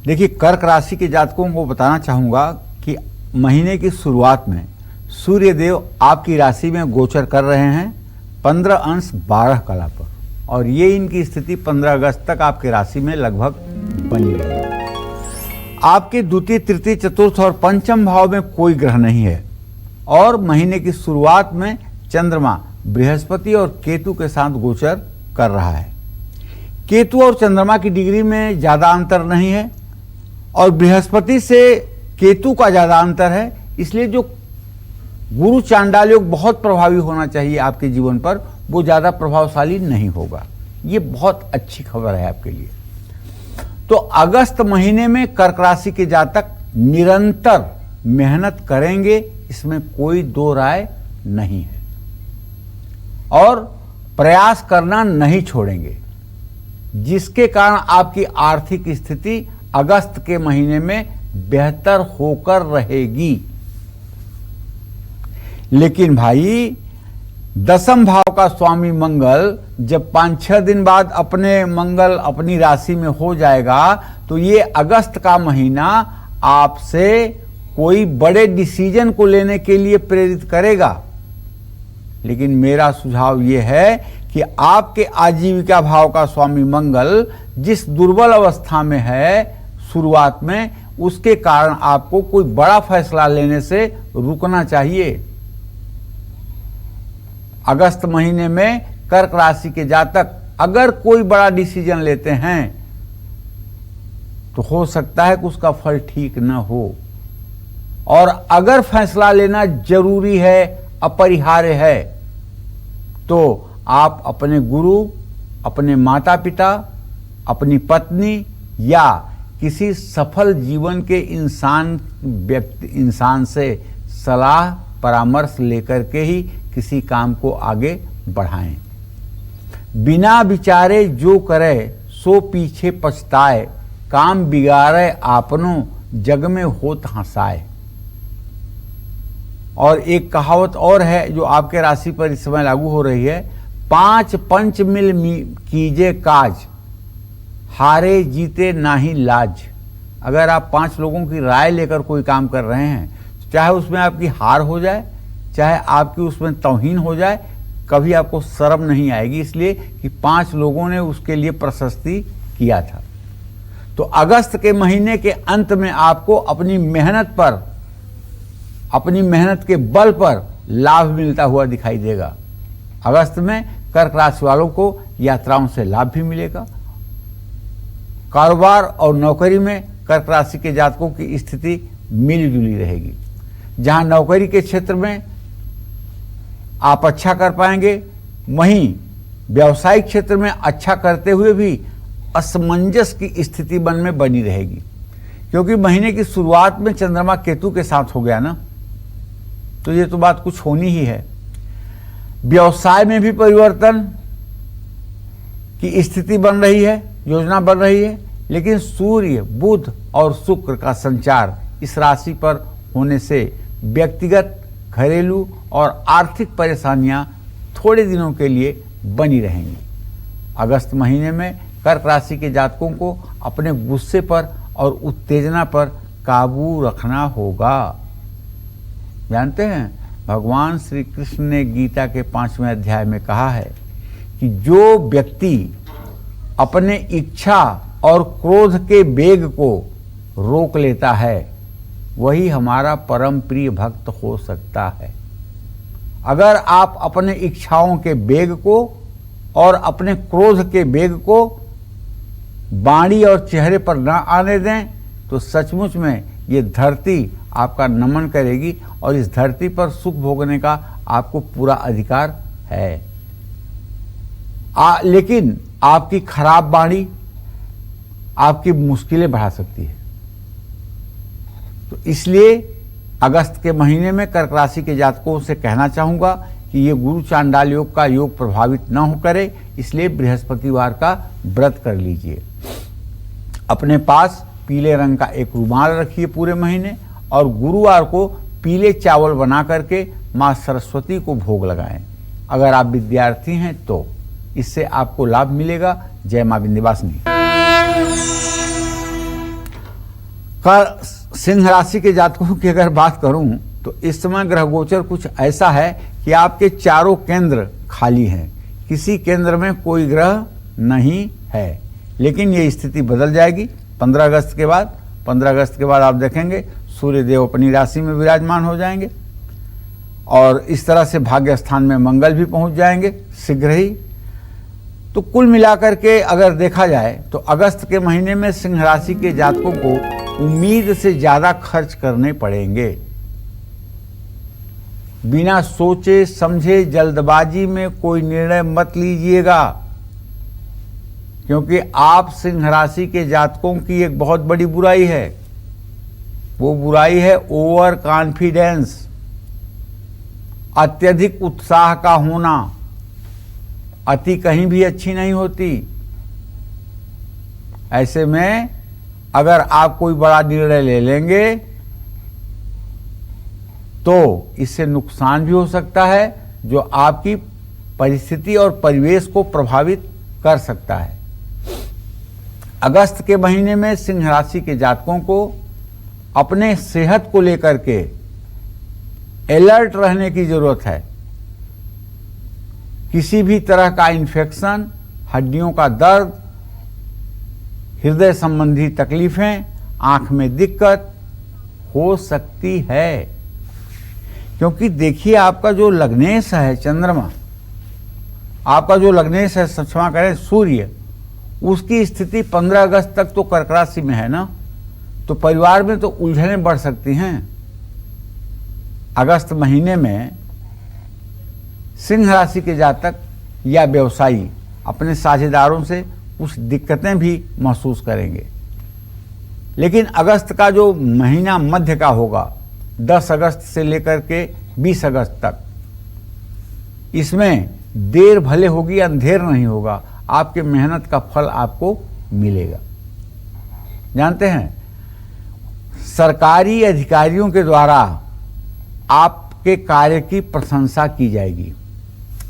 देखिए, कर्क राशि के जातकों को बताना चाहूँगा कि महीने की शुरुआत में सूर्य देव आपकी राशि में गोचर कर रहे हैं 15 अंश 12 कला पर, और ये इनकी स्थिति 15 अगस्त तक आपकी राशि में लगभग बनी रहेगी। आपके द्वितीय, तृतीय, चतुर्थ और पंचम भाव में कोई ग्रह नहीं है, और महीने की शुरुआत में चंद्रमा बृहस्पति और केतु के साथ गोचर कर रहा है। केतु और चंद्रमा की डिग्री में ज़्यादा अंतर नहीं है, और बृहस्पति से केतु का ज़्यादा अंतर है, इसलिए जो गुरु चांडाल योग बहुत प्रभावी होना चाहिए आपके जीवन पर, वो ज़्यादा प्रभावशाली नहीं होगा। ये बहुत अच्छी खबर है आपके लिए। तो अगस्त महीने में कर्क राशि के जातक निरंतर मेहनत करेंगे, इसमें कोई दो राय नहीं है, और प्रयास करना नहीं छोड़ेंगे, जिसके कारण आपकी आर्थिक स्थिति अगस्त के महीने में बेहतर होकर रहेगी। लेकिन भाई, दसम भाव का स्वामी मंगल जब 5-6 दिन बाद अपने मंगल अपनी राशि में हो जाएगा, तो ये अगस्त का महीना आपसे कोई बड़े डिसीजन को लेने के लिए प्रेरित करेगा। लेकिन मेरा सुझाव ये है कि आपके आजीविका भाव का स्वामी मंगल जिस दुर्बल अवस्था में है शुरुआत में, उसके कारण आपको कोई बड़ा फैसला लेने से रुकना चाहिए। अगस्त महीने में कर्क राशि के जातक अगर कोई बड़ा डिसीजन लेते हैं तो हो सकता है कि उसका फल ठीक न हो, और अगर फैसला लेना जरूरी है, अपरिहार्य है, तो आप अपने गुरु, अपने माता पिता, अपनी पत्नी या किसी सफल जीवन के इंसान से सलाह परामर्श लेकर के ही किसी काम को आगे बढ़ाएं। बिना विचारे जो करे सो पीछे पछताए, काम बिगाड़े आपनों जग में होत हंसाए। और एक कहावत और है जो आपके राशि पर इस समय लागू हो रही है, 5 पंच मिल कीजे काज, हारे जीते नाही लाज। अगर आप 5 लोगों की राय लेकर कोई काम कर रहे हैं, तो चाहे उसमें आपकी हार हो जाए, चाहे आपकी उसमें तौहीन हो जाए, कभी आपको शर्म नहीं आएगी, इसलिए कि 5 लोगों ने उसके लिए प्रशस्ति किया था। तो अगस्त के महीने के अंत में आपको अपनी मेहनत पर, अपनी मेहनत के बल पर लाभ मिलता हुआ दिखाई देगा। अगस्त में कर्क राशि वालों को यात्राओं से लाभ भी मिलेगा। कारोबार और नौकरी में कर्क राशि के जातकों की स्थिति मिली जुली रहेगी। जहां नौकरी के क्षेत्र में आप अच्छा कर पाएंगे, वहीं व्यावसायिक क्षेत्र में अच्छा करते हुए भी असमंजस की स्थिति मन में बनी रहेगी, क्योंकि महीने की शुरुआत में चंद्रमा केतु के साथ हो गया ना, तो ये तो बात कुछ होनी ही है। व्यवसाय में भी परिवर्तन की स्थिति बन रही है, योजना बन रही है, लेकिन सूर्य, बुध और शुक्र का संचार इस राशि पर होने से व्यक्तिगत, घरेलू और आर्थिक परेशानियां थोड़े दिनों के लिए बनी रहेंगी। अगस्त महीने में कर्क राशि के जातकों को अपने गुस्से पर और उत्तेजना पर काबू रखना होगा। जानते हैं, भगवान श्री कृष्ण ने गीता के 5वें अध्याय में कहा है कि जो व्यक्ति अपने इच्छा और क्रोध के वेग को रोक लेता है, वही हमारा परम प्रिय भक्त हो सकता है। अगर आप अपने इच्छाओं के वेग को और अपने क्रोध के वेग को वाणी और चेहरे पर न आने दें, तो सचमुच में ये धरती आपका नमन करेगी, और इस धरती पर सुख भोगने का आपको पूरा अधिकार है। लेकिन आपकी खराब वाणी आपकी मुश्किलें बढ़ा सकती है। तो इसलिए अगस्त के महीने में कर्क राशि के जातकों से कहना चाहूँगा कि ये गुरु चांडाल योग का योग प्रभावित न हो करे, इसलिए बृहस्पतिवार का व्रत कर लीजिए। अपने पास पीले रंग का एक रुमाल रखिए पूरे महीने, और गुरुवार को पीले चावल बना करके माँ सरस्वती को भोग लगाएं। अगर आप विद्यार्थी हैं तो इससे आपको लाभ मिलेगा। जय माँ विंध्यवासिनी। सिंह राशि के जातकों की अगर बात करूं तो इस समय ग्रह गोचर कुछ ऐसा है कि आपके चारों केंद्र खाली हैं, किसी केंद्र में कोई ग्रह नहीं है। लेकिन ये स्थिति बदल जाएगी 15 अगस्त के बाद। 15 अगस्त के बाद आप देखेंगे सूर्य देव अपनी राशि में विराजमान हो जाएंगे और इस तरह से भाग्य स्थान में मंगल भी पहुंच जाएंगे शीघ्र ही। तो कुल मिलाकर के अगर देखा जाए तो अगस्त के महीने में सिंह राशि के जातकों को उम्मीद से ज्यादा खर्च करने पड़ेंगे। बिना सोचे समझे जल्दबाजी में कोई निर्णय मत लीजिएगा, क्योंकि आप सिंह राशि के जातकों की एक बहुत बड़ी बुराई है। वो बुराई है ओवर कॉन्फिडेंस, अत्यधिक उत्साह का होना। अति कहीं भी अच्छी नहीं होती। ऐसे में अगर आप कोई बड़ा निर्णय ले लेंगे तो इससे नुकसान भी हो सकता है, जो आपकी परिस्थिति और परिवेश को प्रभावित कर सकता है। अगस्त के महीने में सिंह राशि के जातकों को अपने सेहत को लेकर के अलर्ट रहने की जरूरत है। किसी भी तरह का इन्फेक्शन, हड्डियों का दर्द, हृदय संबंधी तकलीफें, आंख में दिक्कत हो सकती है। क्योंकि देखिए आपका जो लग्नेश है चंद्रमा, आपका जो लग्नेश है, क्षमा करें सूर्य, उसकी स्थिति 15 अगस्त तक तो कर्क राशि में है ना, तो परिवार में तो उलझनें बढ़ सकती हैं। अगस्त महीने में सिंह राशि के जातक या व्यवसायी अपने साझेदारों से कुछ दिक्कतें भी महसूस करेंगे। लेकिन अगस्त का जो महीना मध्य का होगा, 10 अगस्त से लेकर के 20 अगस्त तक, इसमें देर भले होगी, अंधेर नहीं होगा। आपके मेहनत का फल आपको मिलेगा। जानते हैं, सरकारी अधिकारियों के द्वारा आपके कार्य की प्रशंसा की जाएगी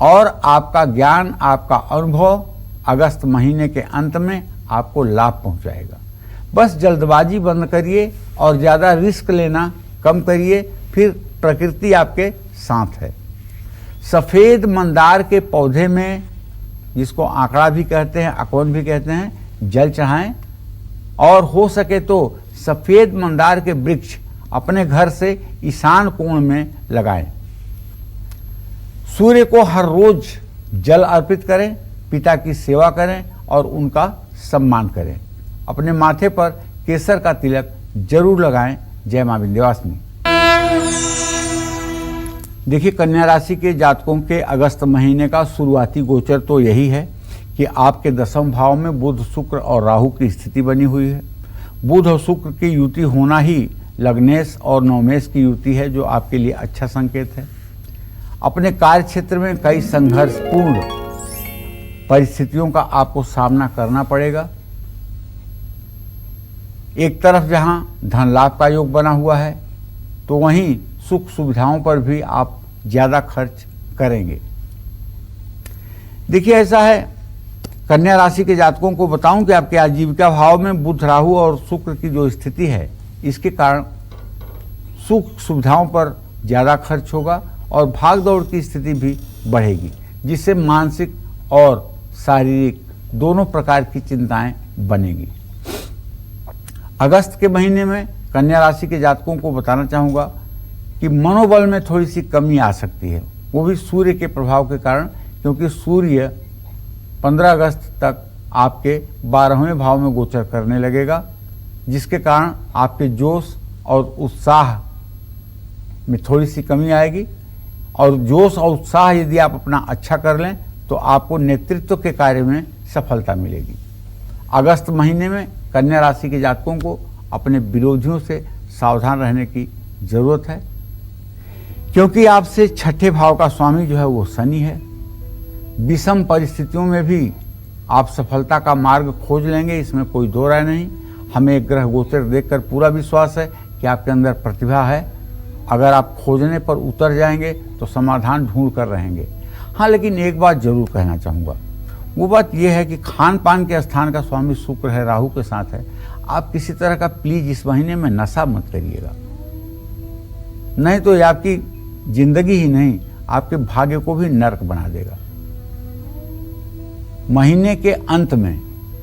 और आपका ज्ञान, आपका अनुभव अगस्त महीने के अंत में आपको लाभ पहुंचाएगा। बस जल्दबाजी बंद करिए और ज़्यादा रिस्क लेना कम करिए, फिर प्रकृति आपके साथ है। सफ़ेद मंदार के पौधे में, जिसको आंकड़ा भी कहते हैं, अकवन भी कहते हैं, जल चढ़ाएं और हो सके तो सफ़ेद मंदार के वृक्ष अपने घर से ईशान कोण में लगाएं। सूर्य को हर रोज जल अर्पित करें, पिता की सेवा करें और उनका सम्मान करें। अपने माथे पर केसर का तिलक जरूर लगाएं। जय मां विंध्यवासिनी। देखिए, कन्या राशि के जातकों के अगस्त महीने का शुरुआती गोचर तो यही है कि आपके 10वें भाव में बुध, शुक्र और राहु की स्थिति बनी हुई है। बुध और शुक्र की युति होना ही लग्नेश और नवमेश की युति है, जो आपके लिए अच्छा संकेत है। अपने कार्य क्षेत्र में कई संघर्षपूर्ण परिस्थितियों का आपको सामना करना पड़ेगा। एक तरफ जहां धन लाभ का योग बना हुआ है, तो वहीं सुख सुविधाओं पर भी आप ज़्यादा खर्च करेंगे। देखिए, ऐसा है, कन्या राशि के जातकों को बताऊं कि आपके आजीविका भाव में बुध, राहु और शुक्र की जो स्थिति है, इसके कारण सुख सुविधाओं पर ज़्यादा खर्च होगा और भाग दौड़ की स्थिति भी बढ़ेगी, जिससे मानसिक और शारीरिक दोनों प्रकार की चिंताएं बनेगी। अगस्त के महीने में कन्या राशि के जातकों को बताना चाहूँगा कि मनोबल में थोड़ी सी कमी आ सकती है, वो भी सूर्य के प्रभाव के कारण, क्योंकि सूर्य 15 अगस्त तक आपके 12वें भाव में गोचर करने लगेगा, जिसके कारण आपके जोश और उत्साह में थोड़ी सी कमी आएगी। और जोश और उत्साह यदि आप अपना अच्छा कर लें तो आपको नेतृत्व के कार्य में सफलता मिलेगी। अगस्त महीने में कन्या राशि के जातकों को अपने विरोधियों से सावधान रहने की जरूरत है, क्योंकि आपसे 6ठे भाव का स्वामी जो है वो शनि है। विषम परिस्थितियों में भी आप सफलता का मार्ग खोज लेंगे, इसमें कोई दो राय नहीं। हमें एक ग्रह गोचर देखकर पूरा विश्वास है कि आपके अंदर प्रतिभा है। अगर आप खोजने पर उतर जाएंगे तो समाधान ढूंढ कर रहेंगे। हाँ, लेकिन एक बात जरूर कहना चाहूँगा, वो बात यह है कि खान पान के स्थान का स्वामी शुक्र है, राहु के साथ है। आप किसी तरह का प्लीज इस महीने में नशा मत करिएगा, नहीं तो ये आपकी जिंदगी ही नहीं आपके भाग्य को भी नर्क बना देगा। महीने के अंत में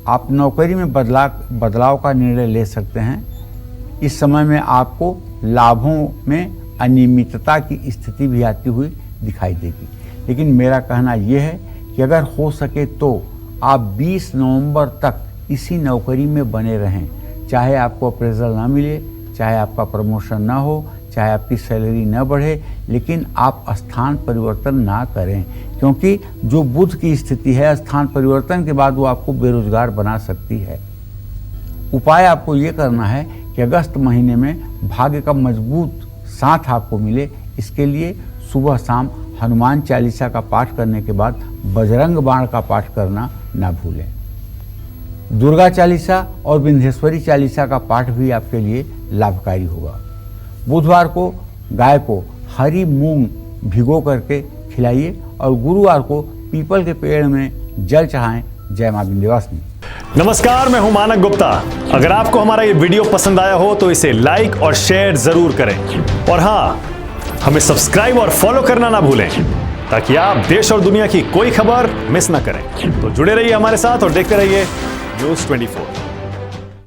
आप नौकरी में बदलाव का निर्णय ले सकते हैं। इस समय में आपको लाभों में अनियमितता की स्थिति भी आती हुई दिखाई देगी, लेकिन मेरा कहना यह है कि अगर हो सके तो आप 20 नवंबर तक इसी नौकरी में बने रहें, चाहे आपको अप्रेजल ना मिले, चाहे आपका प्रमोशन ना हो, चाहे आपकी सैलरी न बढ़े, लेकिन आप स्थान परिवर्तन ना करें, क्योंकि जो बुध की स्थिति है स्थान परिवर्तन के बाद वो आपको बेरोजगार बना सकती है। उपाय आपको ये करना है कि अगस्त महीने में भाग्य का मजबूत साथ आपको मिले। इसके लिए सुबह शाम हनुमान चालीसा का पाठ करने के बाद बजरंग बाण का पाठ करना ना भूलें। दुर्गा चालीसा और विंध्येश्वरी चालीसा का पाठ भी आपके लिए लाभकारी होगा। बुधवार को गाय को हरी मूंग भिगो करके खिलाइए और गुरुवार को पीपल के पेड़ में जल चढ़ाएं। जय मां विंध्यवासिनी। नमस्कार, मैं हूं मानक गुप्ता। अगर आपको हमारा ये वीडियो पसंद आया हो तो इसे लाइक और शेयर जरूर करें, और हाँ, हमें सब्सक्राइब और फॉलो करना ना भूलें ताकि आप देश और दुनिया की कोई खबर मिस ना करें। तो जुड़े रहिए हमारे साथ और देखते रहिए न्यूज़ 24।